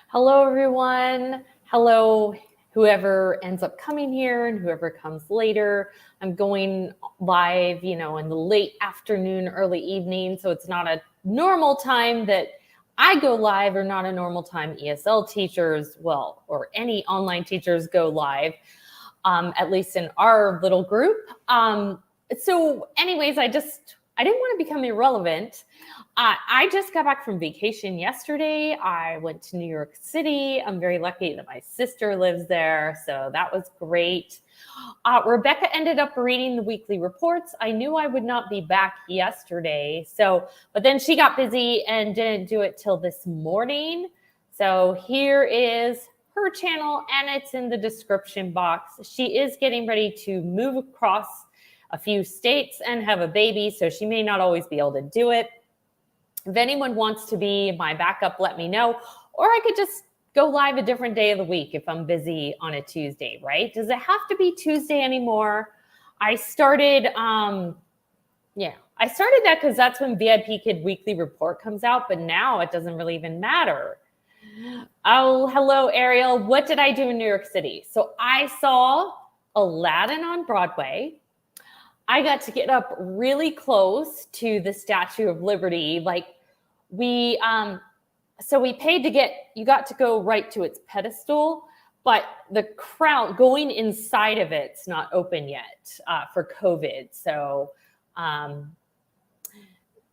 Hello, everyone. Hello, whoever ends up coming here and whoever comes later. I'm going live, in the late afternoon, early evening. So it's not a normal time that I go live, or not a normal time ESL teachers, or any online teachers go live, at least in our little group. So anyways, I didn't want to become irrelevant. I just got back from vacation yesterday. I went to New York City. I'm very lucky that my sister lives there, so that was great. Rebecca ended up reading the weekly reports. I knew I would not be back yesterday, but then she got busy and didn't do it till this morning. So here is her channel, and it's in the description box. She is getting ready to move across a few states and have a baby, so she may not always be able to do it. If anyone wants to be my backup, let me know. Or I could just go live a different day of the week if I'm busy on a Tuesday, right? Does it have to be Tuesday anymore? I started that because that's when VIP Kid Weekly Report comes out, but now it doesn't really even matter. Oh, hello, Ariel. What did I do in New York City? So I saw Aladdin on Broadway. I got to get up really close to the Statue of Liberty. So we paid to you got to go right to its pedestal, but the crowd going inside of it's not open yet for COVID. So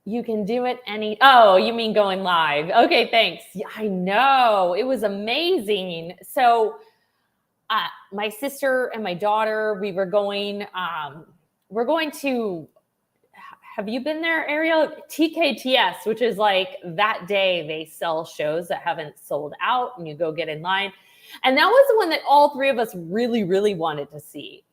you can do it oh, you mean going live. Okay, thanks. Yeah, I know, it was amazing. So my sister and my daughter, we're going to, have you been there, Ariel? TKTS, which is like that day they sell shows that haven't sold out and you go get in line. And that was the one that all three of us really, really wanted to see.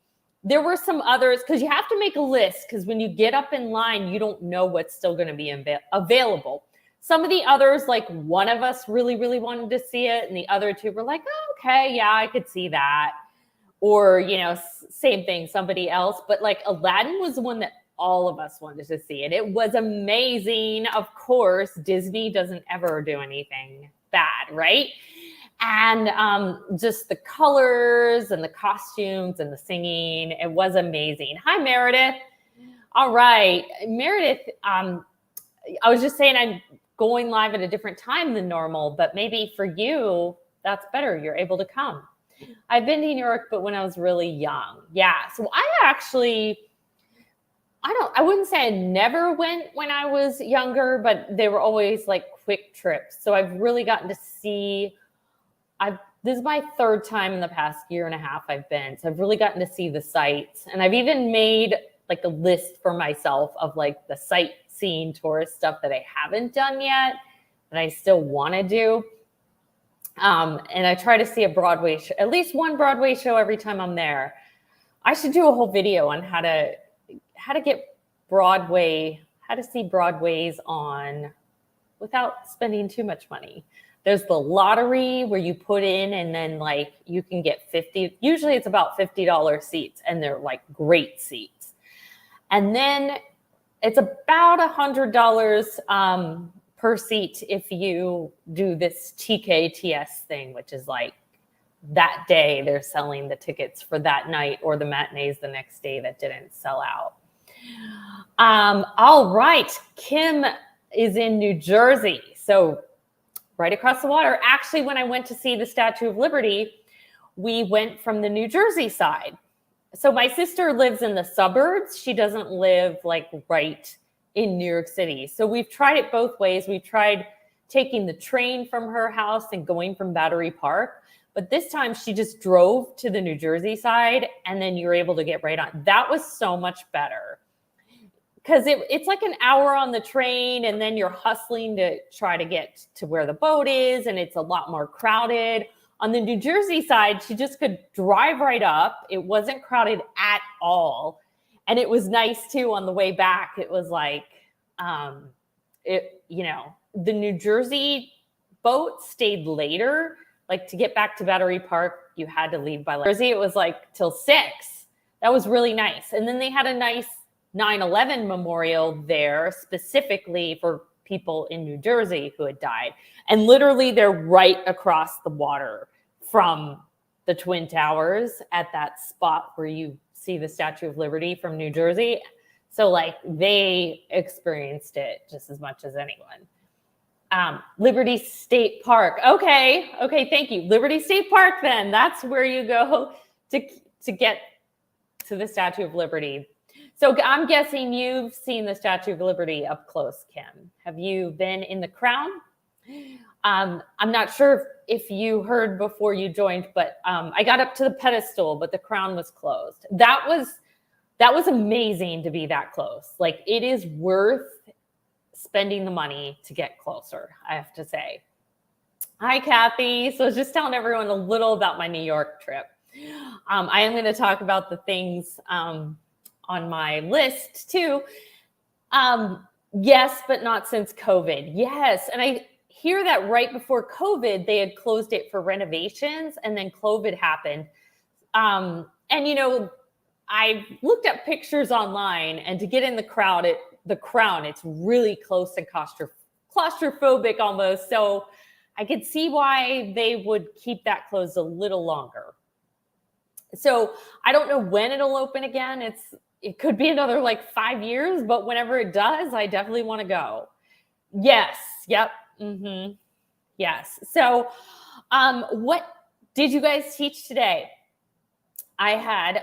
There were some others, because you have to make a list, because when you get up in line, you don't know what's still going to be available. Some of the others, like one of us really, really wanted to see it, and the other two were like, oh, okay, yeah, I could see that. Or, same thing, somebody else. But like Aladdin was the one that all of us wanted to see. And it was amazing. Of course, Disney doesn't ever do anything bad, right? And just the colors and the costumes and the singing, it was amazing. Hi, Meredith. All right. Meredith, I was just saying I'm going live at a different time than normal, but maybe for you, that's better. You're able to come. I've been to New York, but when I was really young. Yeah. So I wouldn't say I never went when I was younger, but they were always like quick trips. So I've really gotten to see, this is my third time in the past year and a half I've been. So I've really gotten to see the sites, and I've even made like a list for myself of like the sightseeing tourist stuff that I haven't done yet that I still want to do. And I try to see a Broadway show, at least one Broadway show every time I'm there. I should do a whole video on how to get Broadway, how to see Broadways on without spending too much money. There's the lottery where you put in and then like you can get usually it's about $50 seats, and they're like great seats. And then it's about $100 per seat if you do this TKTS thing, which is like that day they're selling the tickets for that night, or the matinees the next day that didn't sell out. All right. Kim is in New Jersey. So right across the water. Actually, when I went to see the Statue of Liberty, we went from the New Jersey side. So my sister lives in the suburbs. She doesn't live like right in New York City. So we've tried it both ways. We tried taking the train from her house and going from Battery Park. But this time she just drove to the New Jersey side, and then you're able to get right on. That was so much better, because it's like an hour on the train, and then you're hustling to try to get to where the boat is, and it's a lot more crowded. On the New Jersey side, she just could drive right up. It wasn't crowded at all. And it was nice too on the way back. It was like, the New Jersey boat stayed later. Like to get back to Battery Park, you had to leave by Jersey. It was like till 6. That was really nice. And then they had a nice 9/11 memorial there specifically for people in New Jersey who had died. And literally they're right across the water from the Twin Towers at that spot where you see the Statue of Liberty from New Jersey. So like they experienced it just as much as anyone. Liberty State Park. Okay, thank you. Liberty State Park then. That's where you go to get to the Statue of Liberty. So I'm guessing you've seen the Statue of Liberty up close, Kim. Have you been in the crown? I'm not sure if you heard before you joined, but I got up to the pedestal, but the crown was closed. That was amazing to be that close. Like, it is worth spending the money to get closer, I have to say. Hi, Kathy. So I was just telling everyone a little about my New York trip. I am going to talk about the things on my list too. Yes, but not since COVID. Yes. And I hear that right before COVID, they had closed it for renovations, and then COVID happened. And, you know, I looked at pictures online, and to get in the crown, it's really close and claustrophobic almost. So I could see why they would keep that closed a little longer. So I don't know when it'll open again. It could be another like 5 years, but whenever it does, I definitely want to go. Yes. Yep. Mm-hmm. Yes. So what did you guys teach today? I had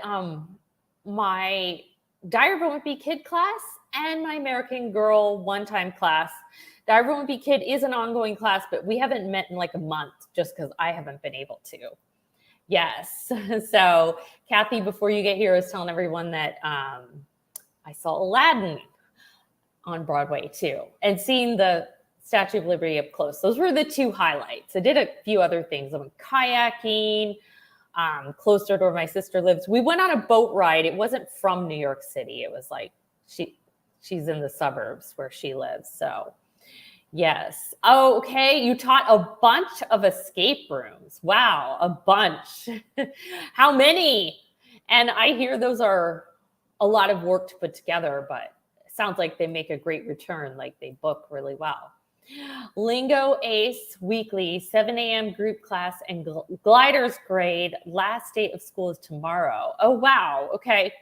my Diary of a Wimpy Kid class and my American Girl one-time class. Diary of a Wimpy Kid is an ongoing class, but we haven't met in like a month just because I haven't been able to. Yes. So Kathy, before you get here, I was telling everyone that I saw Aladdin on Broadway too, and seeing the Statue of Liberty up close. Those were the two highlights. I did a few other things. I went kayaking, closer to where my sister lives. We went on a boat ride. It wasn't from New York City. It was like she's in the suburbs where she lives. So yes. Oh, okay. You taught a bunch of escape rooms. Wow, a bunch. How many? And I hear those are a lot of work to put together, but it sounds like they make a great return, like they book really well. Lingo Ace Weekly, 7 a.m. group class and gliders grade. Last day of school is tomorrow. Oh, wow. Okay.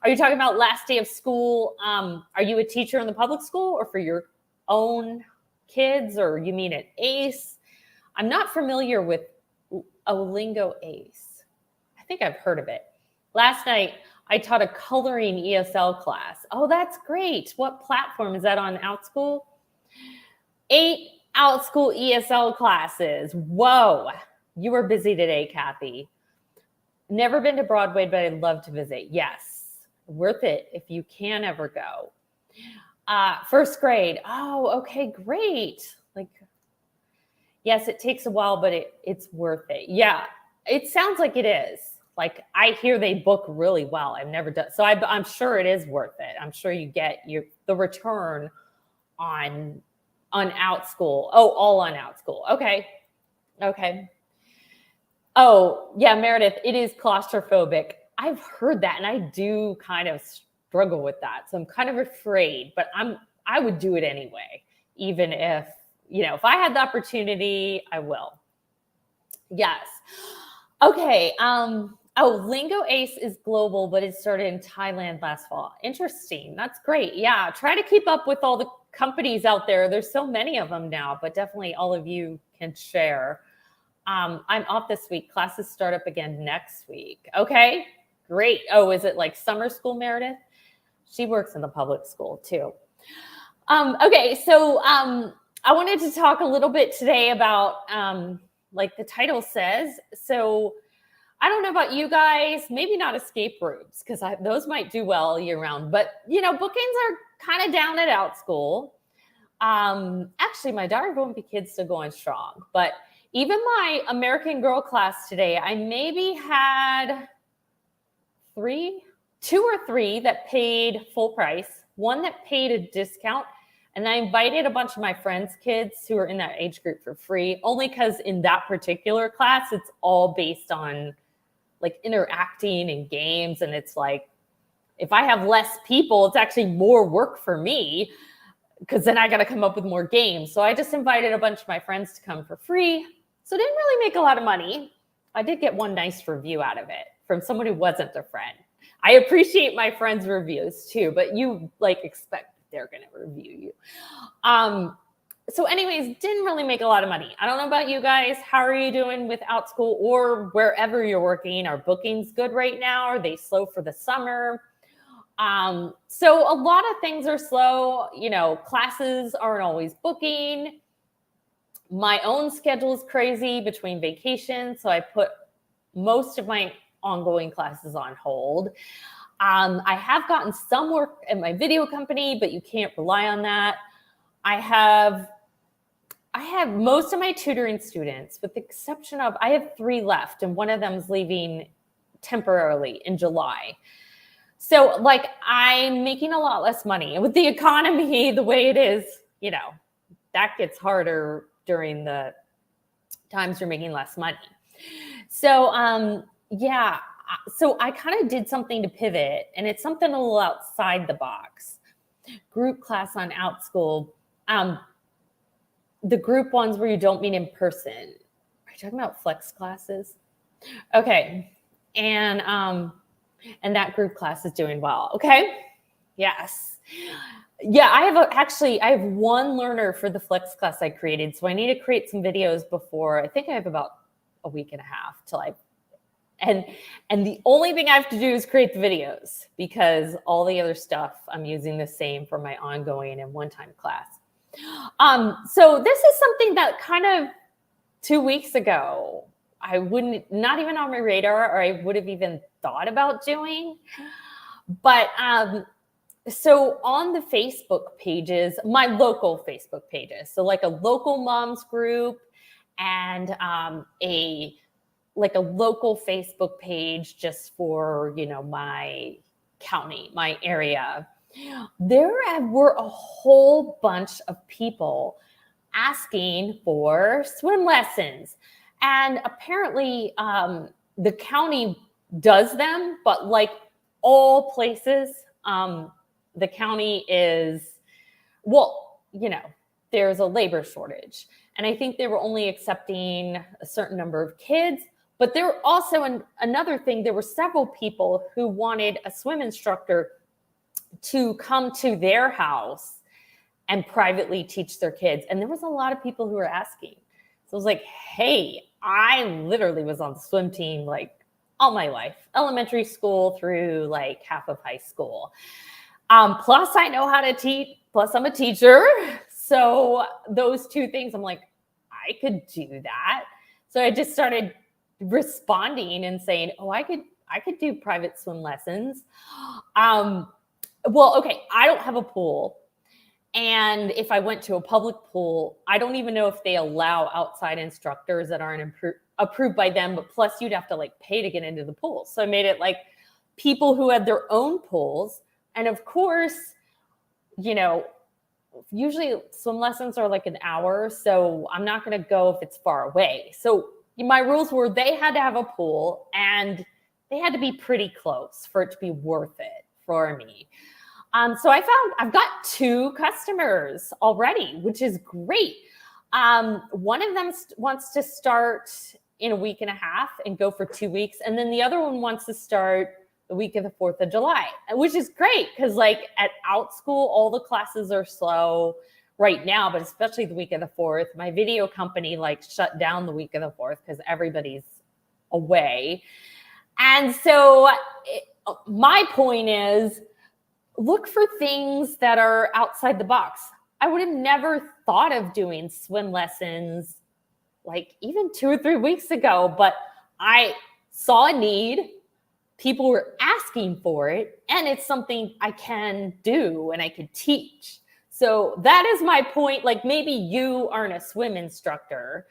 Are you talking about last day of school? Are you a teacher in the public school or for your own kids, or you mean at ACE? I'm not familiar with a Lingo Ace. I think I've heard of it. Last night, I taught a coloring ESL class. Oh, that's great. What platform is that on? Outschool? 8 Outschool ESL classes. Whoa. You were busy today, Kathy. Never been to Broadway, but I'd love to visit. Yes. Worth it if you can ever go. First grade. Oh, okay, great. Like, yes, it takes a while, but it's worth it. Yeah, it sounds like it is. Like, I hear they book really well. I've never done, so I'm sure it is worth it. I'm sure you get the return on Outschool. Oh, all on Outschool. Okay. Oh, yeah, Meredith, it is claustrophobic. I've heard that, and I do kind of struggle with that. So I'm kind of afraid, but I would do it anyway, even if I had the opportunity, I will. Yes. Okay. Lingo Ace is global, but it started in Thailand last fall. Interesting. That's great. Yeah. Try to keep up with all the companies out there. There's so many of them now, but definitely all of you can share. I'm off this week. Classes start up again next week. Okay. Great. Oh, is it like summer school, Meredith? She works in the public school too. Okay, so I wanted to talk a little bit today about, like the title says. So I don't know about you guys, maybe not escape rooms, because those might do well year round. But, bookings are kind of down at Outschool. Actually, my Diary of a Wimpy Kid's still going strong. But even my American Girl class today, I maybe had 2 or 3 that paid full price, 1 that paid a discount, and I invited a bunch of my friends' kids who are in that age group for free, only because in that particular class, it's all based on like interacting and games. And it's like, if I have less people, it's actually more work for me. because then I got to come up with more games. So I just invited a bunch of my friends to come for free. So didn't really make a lot of money. I did get one nice review out of it from someone who wasn't a friend. I appreciate my friends' reviews too, but you like expect they're going to review you. So anyways, didn't really make a lot of money. I don't know about you guys. How are you doing with Outschool or wherever you're working? Are bookings good right now? Are they slow for the summer? So a lot of things are slow. You know, classes aren't always booking. My own schedule is crazy between vacations. So I put most of my ongoing classes on hold. I have gotten some work at my video company, but you can't rely on that. I have most of my tutoring students, with the exception of, I have 3 left, and one of them is leaving temporarily in July. So like I'm making a lot less money. And with the economy the way it is, you know, that gets harder during the times you're making less money. So yeah, so I kind of did something to pivot, and it's something a little outside the box. Group class on Outschool. The group ones where you don't meet in person. Are you talking about flex classes? Okay. And that group class is doing well. Okay. Yes. Yeah, I have one learner for the flex class I created. So I need to create some videos before. I think I have about a week and a half till and the only thing I have to do is create the videos, because all the other stuff I'm using the same for my ongoing and one-time class. So this is something that kind of 2 weeks ago, I not even on my radar, or I would have even thought about doing. But so on the Facebook pages, my local Facebook pages, so like a local moms group and a local Facebook page just for, you know, my county, my area, there were a whole bunch of people asking for swim lessons. And apparently the county does them, but like all places, the county is, well, you know, there's a labor shortage. And I think they were only accepting a certain number of kids. But there were also another thing, there were several people who wanted a swim instructor to come to their house and privately teach their kids. And there was a lot of people who were asking. So I was like, hey, I literally was on the swim team like all my life, elementary school through like half of high school. Plus I know how to teach, plus I'm a teacher. So those 2 things, I'm like, I could do that. So I just started responding and saying, oh, I could do private swim lessons. Well, okay, I don't have a pool. And if I went to a public pool, I don't even know if they allow outside instructors that aren't approved by them, but plus you'd have to like pay to get into the pool. So I made it like people who had their own pools. And of course, you know, usually swim lessons are like an hour. So I'm not going to go if it's far away. So my rules were they had to have a pool and they had to be pretty close for it to be worth it for me. So I've got 2 customers already, which is great. One of them wants to start in a week and a half and go for 2 weeks. And then the other one wants to start the week of the 4th of July, which is great. Cause like at Outschool, all the classes are slow right now, but especially the week of the 4th. My video company like shut down the week of the 4th because everybody's away. And so my point is, look for things that are outside the box. I would have never thought of doing swim lessons like even 2 or 3 weeks ago, but I saw a need. People were asking for it, and it's something I can do and I could teach. So that is my point. Like maybe you aren't a swim instructor,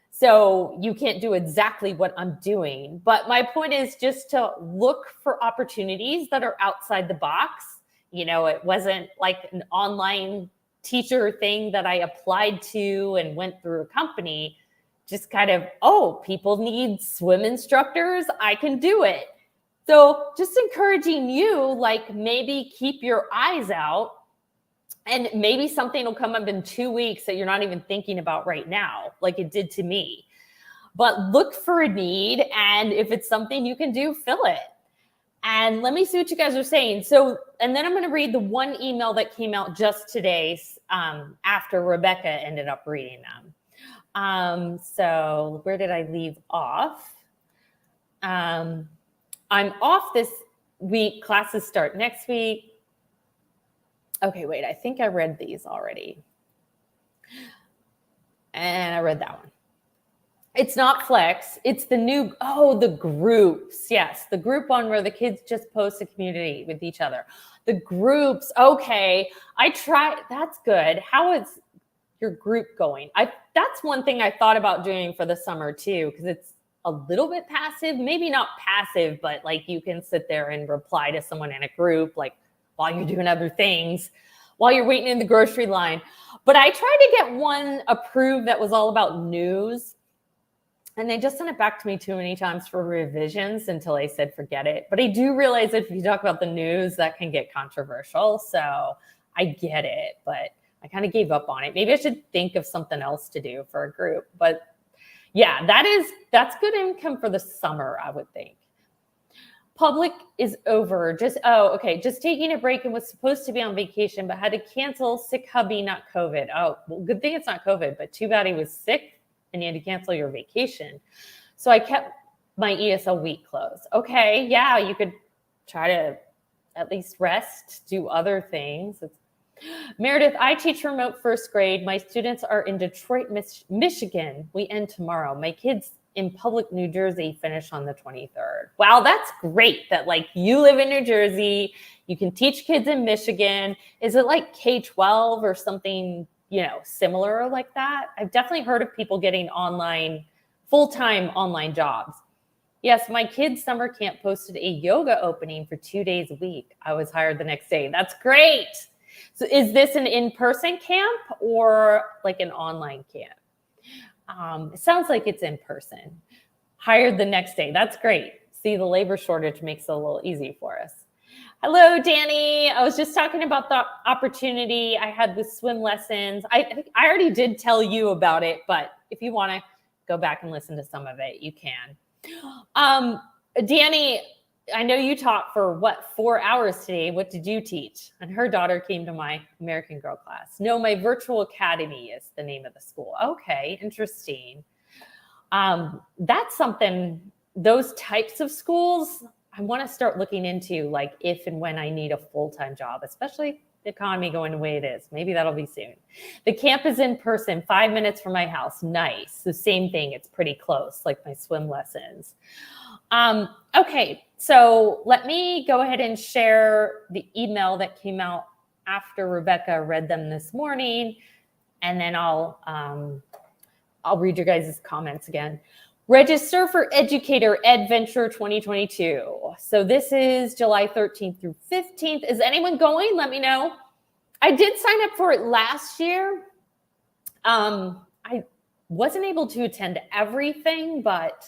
so you can't do exactly what I'm doing. But my point is just to look for opportunities that are outside the box. You know, it wasn't like an online teacher thing that I applied to and went through a company. Just kind of, oh, people need swim instructors, I can do it. So just encouraging you, like maybe keep your eyes out And maybe something will come up in 2 weeks that you're not even thinking about right now, like it did to me. But look for a need, and if it's something you can do, fill it. And let me see what you guys are saying. So, and then I'm going to read the one email that came out just today after Rebecca ended up reading them. So where did I leave off? I'm off this week. Classes start next week. Okay, wait, I think I read these already. And I read that one. It's not Flex. It's the new, the groups. Yes, the group one where the kids just post a community with each other. The groups, okay. I tried, that's good. How is your group going? That's one thing I thought about doing for the summer too, because it's a little bit passive, maybe not passive, but like you can sit there and reply to someone in a group, like while you're doing other things, while you're waiting in the grocery line. But I tried to get one approved that was all about news. And they just sent it back to me too many times for revisions until I said, forget it. But I do realize that if you talk about the news, that can get controversial. So I get it, but I kind of gave up on it. Maybe I should think of something else to do for a group. But yeah, that's good income for the summer, I would think. Public is over. Just taking a break and was supposed to be on vacation, but had to cancel. Sick hubby, not COVID. Oh, well, good thing it's not COVID, but too bad he was sick and you had to cancel your vacation. So I kept my ESL week closed. Okay, yeah, you could try to at least rest, do other things. Meredith, I teach remote first grade. My students are in Detroit, Michigan. We end tomorrow. My kids in Public, New Jersey finish on the 23rd. Wow, that's great that like you live in New Jersey. You can teach kids in Michigan. Is it like K-12 or something, similar like that? I've definitely heard of people getting full-time online jobs. Yes, my kids' summer camp posted a yoga opening for 2 days a week. I was hired the next day. That's great. So is this an in-person camp or like an online camp? It sounds like it's in person. Hired the next day. That's great. See, the labor shortage makes it a little easy for us. Hello, Danny. I was just talking about the opportunity I had with swim lessons. I already did tell you about it, but if you want to go back and listen to some of it, you can. Danny, I know you taught for 4 hours today. What did you teach? And her daughter came to my American Girl class. No, my virtual academy is the name of the school. Okay, interesting. That's something, those types of schools, I want to start looking into, like if and when I need a full-time job, especially the economy going the way it is. Maybe that'll be soon. The camp is in person, 5 minutes from my house. Nice. The same thing. It's pretty close, like my swim lessons. Okay, so let me go ahead and share the email that came out after Rebecca read them this morning, and then I'll read your guys' comments again. Register for Educator Adventure 2022. So this is July 13th through 15th. Is anyone going? Let me know. I did sign up for it last year. I wasn't able to attend everything, but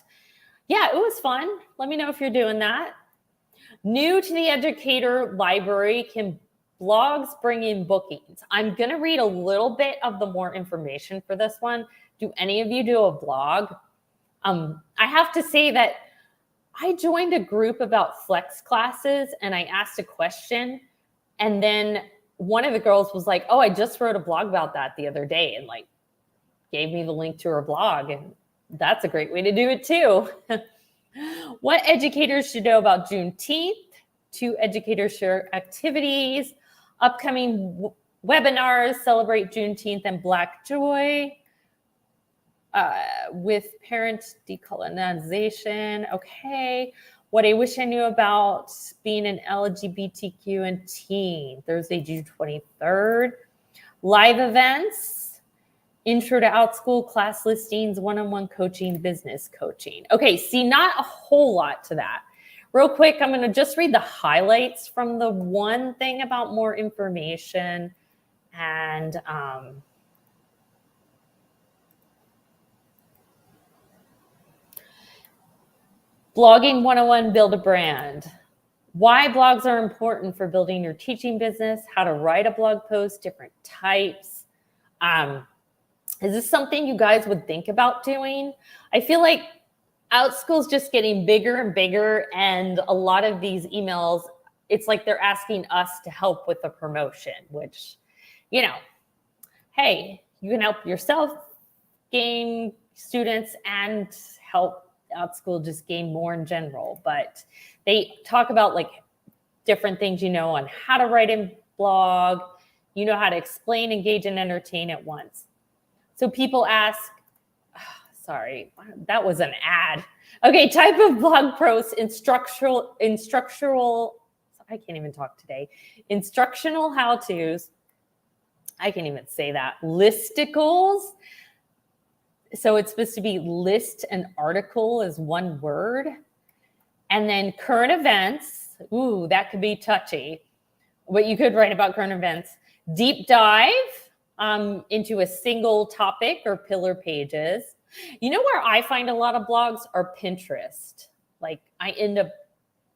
yeah, it was fun. Let me know if you're doing that. New to the Educator Library, can blogs bring in bookings? I'm going to read a little bit of the more information for this one. Do any of you do a blog? I have to say that I joined a group about flex classes and I asked a question, and then one of the girls was like, oh, I just wrote a blog about that the other day, and like gave me the link to her blog, and that's a great way to do it too. What educators should know about Juneteenth? 2 educators share activities. Upcoming webinars celebrate Juneteenth and Black Joy. With parent decolonization. Okay. What I wish I knew about being an LGBTQ and teen. Thursday, June 23rd. Live events. Intro to Outschool, class listings, one-on-one coaching, business coaching. Okay, see, not a whole lot to that. Real quick, I'm going to just read the highlights from the one thing about more information. And blogging 101, build a brand. why blogs are important for building your teaching business, how to write a blog post, different types. Is this something you guys would think about doing? I feel like Outschool is just getting bigger and bigger, and a lot of these emails, it's like they're asking us to help with the promotion, which, you know, hey, you can help yourself gain students and help Outschool just gain more in general. But they talk about like different things, on how to write a blog, how to explain, engage, and entertain at once. So people ask, sorry, that was an ad. Okay, type of blog post, instructional, I can't even talk today. Instructional how-tos. I can't even say that. Listicles. So it's supposed to be list and article as one word. And then current events. Ooh, that could be touchy. But you could write about current events. Deep dive into a single topic or pillar pages. Where I find a lot of blogs are Pinterest. Like I end up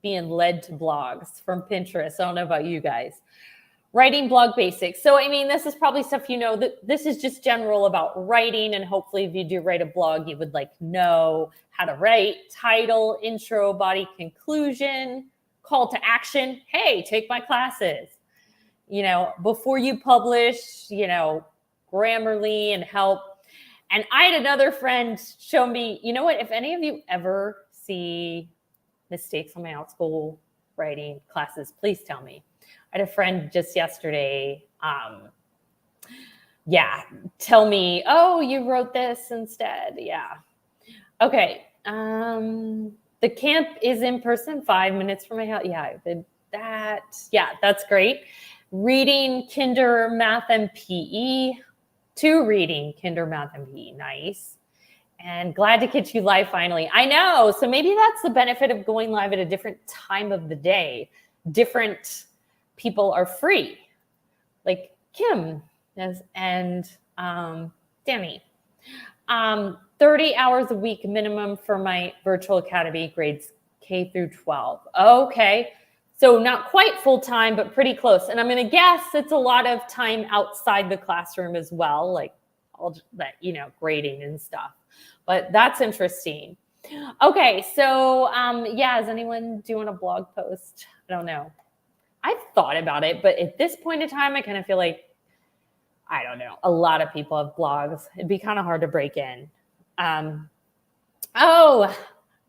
being led to blogs from Pinterest. I don't know about you guys. Writing blog basics. So, this is probably stuff that this is just general about writing. And hopefully if you do write a blog, you would know how to write title, intro, body, conclusion, call to action. Hey, take my classes. Before you publish, Grammarly and help. And I had another friend show me, if any of you ever see mistakes on my Outschool writing classes, please tell me. I had a friend just yesterday, tell me, oh, you wrote this instead. Yeah. Okay. The camp is in person, 5 minutes from my house. Yeah, that's great. Reading Kinder Math and PE. 2 reading Kinder Math and PE. Nice. And glad to catch you live finally. I know. So maybe that's the benefit of going live at a different time of the day. Different people are free. Like Kim and Danny. 30 hours a week minimum for my virtual academy, grades K through 12. Okay. So not quite full time, but pretty close. And I'm going to guess it's a lot of time outside the classroom as well, like all that, grading and stuff. But that's interesting. Okay. So is anyone doing a blog post? I don't know. I've thought about it, but at this point in time, I kind of feel like, I don't know, a lot of people have blogs. It'd be kind of hard to break in.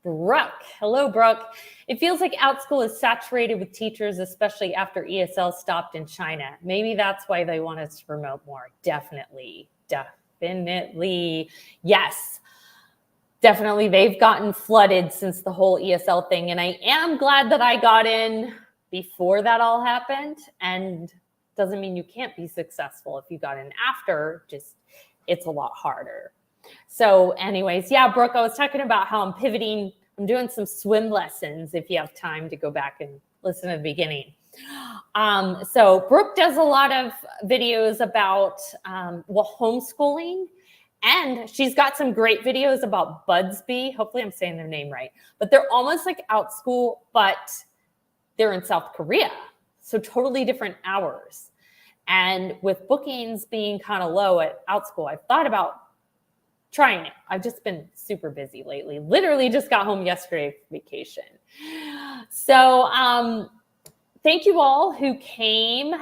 Brooke. Hello, Brooke. It feels like Outschool is saturated with teachers, especially after ESL stopped in China. Maybe that's why they want us to promote more. Definitely. Yes. Definitely. They've gotten flooded since the whole ESL thing. And I am glad that I got in before that all happened. And doesn't mean you can't be successful if you got in after, just it's a lot harder. So anyways, Brooke, I was talking about how I'm pivoting. I'm doing some swim lessons if you have time to go back and listen to the beginning. So Brooke does a lot of videos about, homeschooling, and she's got some great videos about Budsby. Hopefully I'm saying their name right, but they're almost like Outschool, but they're in South Korea. So totally different hours. And with bookings being kind of low at Outschool, I've thought about trying it. I've just been super busy lately. Literally just got home yesterday from vacation. So thank you all who came.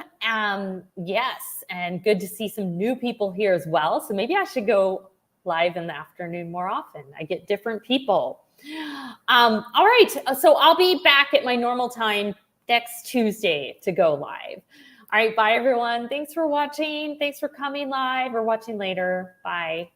Yes, and good to see some new people here as well. So maybe I should go live in the afternoon more often. I get different people. All right, so I'll be back at my normal time next Tuesday to go live. All right, bye everyone. Thanks for watching. Thanks for coming live or watching later. Bye.